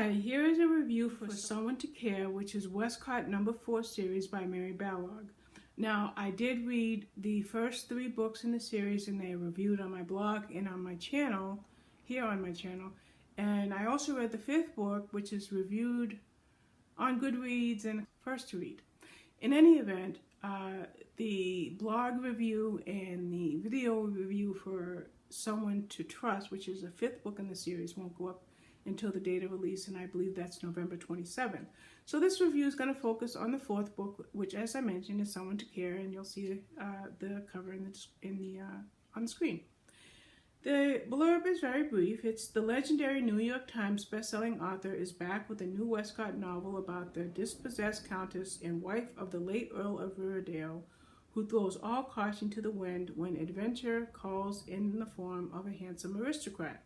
Hi, here is a review for Someone to Care, which is Westcott #4 series by Mary Balogh. Now, I did read the first 3 books in the series and they are reviewed on my blog and on my channel, here on my channel. And I also read the 5th book, which is reviewed on Goodreads and first to read. In any event, the blog review and the video review for Someone to Trust, which is the 5th book in the series, won't go up until the date of release, and I believe that's November 27th. So this review is going to focus on the 4th book, which, as I mentioned, is Someone to Care, and you'll see the cover on the screen. The blurb is very brief. It's the legendary New York Times bestselling author is back with a new Westcott novel about the dispossessed countess and wife of the late Earl of Riverdale, who throws all caution to the wind when adventure calls in the form of a handsome aristocrat.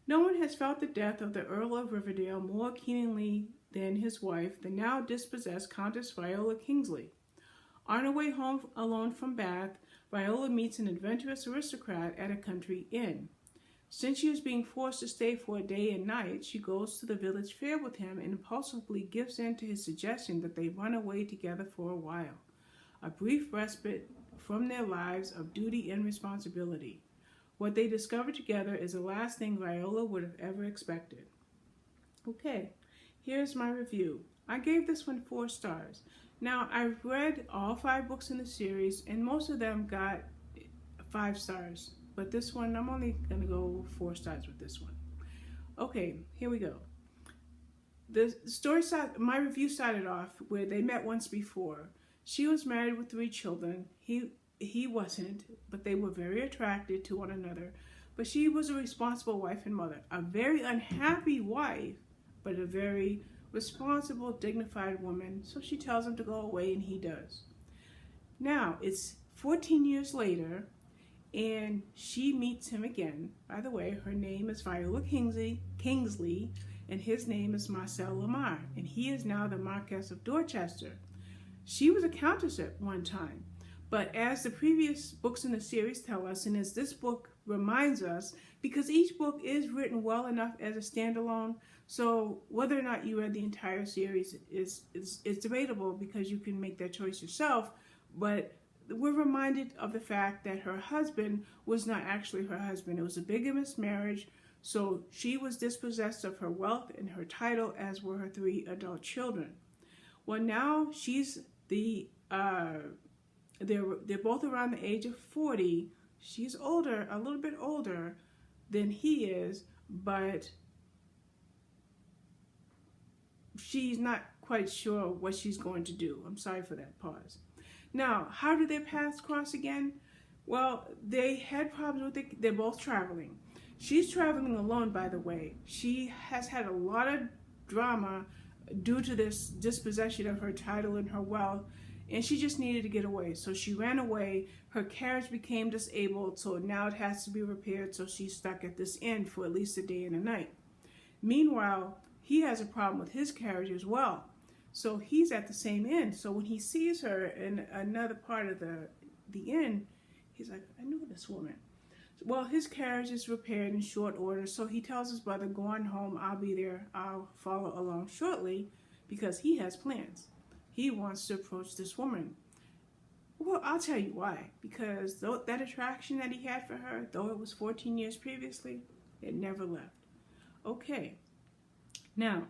No one has felt the death of the Earl of Riverdale more keenly than his wife, the now dispossessed Countess Viola Kingsley. On her way home alone from Bath, Viola meets an adventurous aristocrat at a country inn. Since she is being forced to stay for a day and night, she goes to the village fair with him and impulsively gives in to his suggestion that they run away together for a while. A brief respite from their lives of duty and responsibility. What they discover together is the last thing Viola would have ever expected. Okay, here's my review. I gave this one 4 stars. Now, I've read all 5 books in the series, and most of them got 5 stars. But this one, I'm only going to go 4 stars with this one. Okay, here we go. The story my review started off where they met once before. She was married with 3 children. He wasn't, but they were very attracted to one another. But she was a responsible wife and mother. A very unhappy wife, but a very responsible, dignified woman. So she tells him to go away, and he does. Now, it's 14 years later, and she meets him again. By the way, her name is Viola Kingsley, and his name is Marcel Lamar, and he is now the Marquess of Dorchester. She was a countess at one time. But as the previous books in the series tell us, and as this book reminds us, because each book is written well enough as a standalone, so whether or not you read the entire series is debatable because you can make that choice yourself, but we're reminded of the fact that her husband was not actually her husband. It was a bigamous marriage, so she was dispossessed of her wealth and her title, as were her 3 adult children. Well, now she's they're both around the age of 40. She's older, a little bit older than he is, but she's not quite sure what she's going to do. I'm sorry for that pause. Now, how do their paths cross again? Well, they had problems with it. They're both traveling. She's traveling alone, by the way. She has had a lot of drama due to this dispossession of her title and her wealth, and she just needed to get away. So she ran away. Her carriage became disabled, so now it has to be repaired, so she's stuck at this inn for at least a day and a night. Meanwhile, he has a problem with his carriage as well. So he's at the same inn. So when he sees her in another part of the inn, he's like, I know this woman. Well, his carriage is repaired in short order, so he tells his brother, go on home, I'll be there, I'll follow along shortly, because he has plans. He wants to approach this woman. Well, I'll tell you why. Because that attraction that he had for her, though it was 14 years previously, it never left. Okay. Now,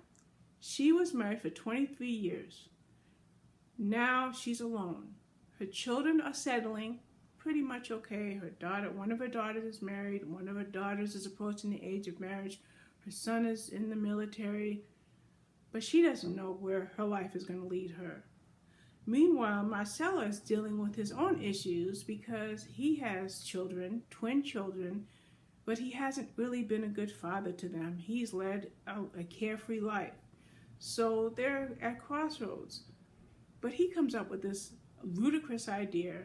she was married for 23 years. Now she's alone. Her children are settling pretty much okay. One of her daughters is married. One of her daughters is approaching the age of marriage. Her son is in the military. But she doesn't know where her life is going to lead her. Meanwhile, Marcella is dealing with his own issues because he has children, twin children, but he hasn't really been a good father to them. He's led a carefree life. So they're at crossroads. But he comes up with this ludicrous idea,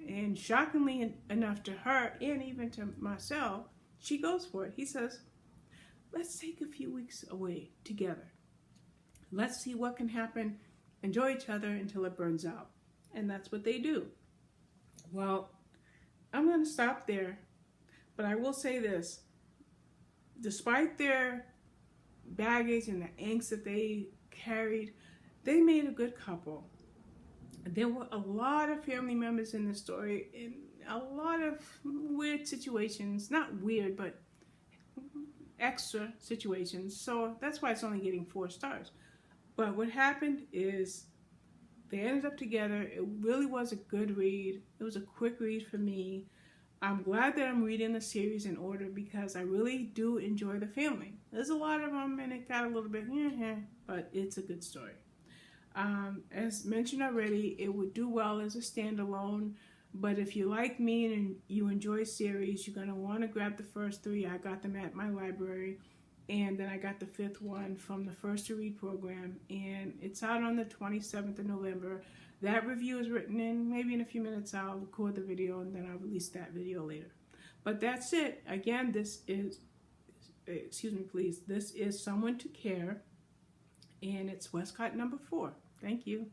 and shockingly enough to her and even to Marcel, she goes for it. He says, let's take a few weeks away together. Let's see what can happen. Enjoy each other until it burns out. And that's what they do. Well, I'm going to stop there. But I will say this. Despite their baggage and the angst that they carried, they made a good couple. There were a lot of family members in the story in a lot of weird situations. Not weird, but extra situations. So that's why it's only getting 4 stars. But what happened is they ended up together. It really was a good read. It was a quick read for me. I'm glad that I'm reading the series in order because I really do enjoy the family. There's a lot of them and it got a little bit, but it's a good story. As mentioned already, it would do well as a standalone, but if you like me and you enjoy series, you're going to want to grab the first 3. I got them at my library, and then I got the 5th one from the First to Read program, and it's out on the 27th of November. That review is written in. Maybe in a few minutes I'll record the video, and then I'll release that video later. But that's it. Again, this is, this is Someone to Care, and it's Westcott number 4. Thank you.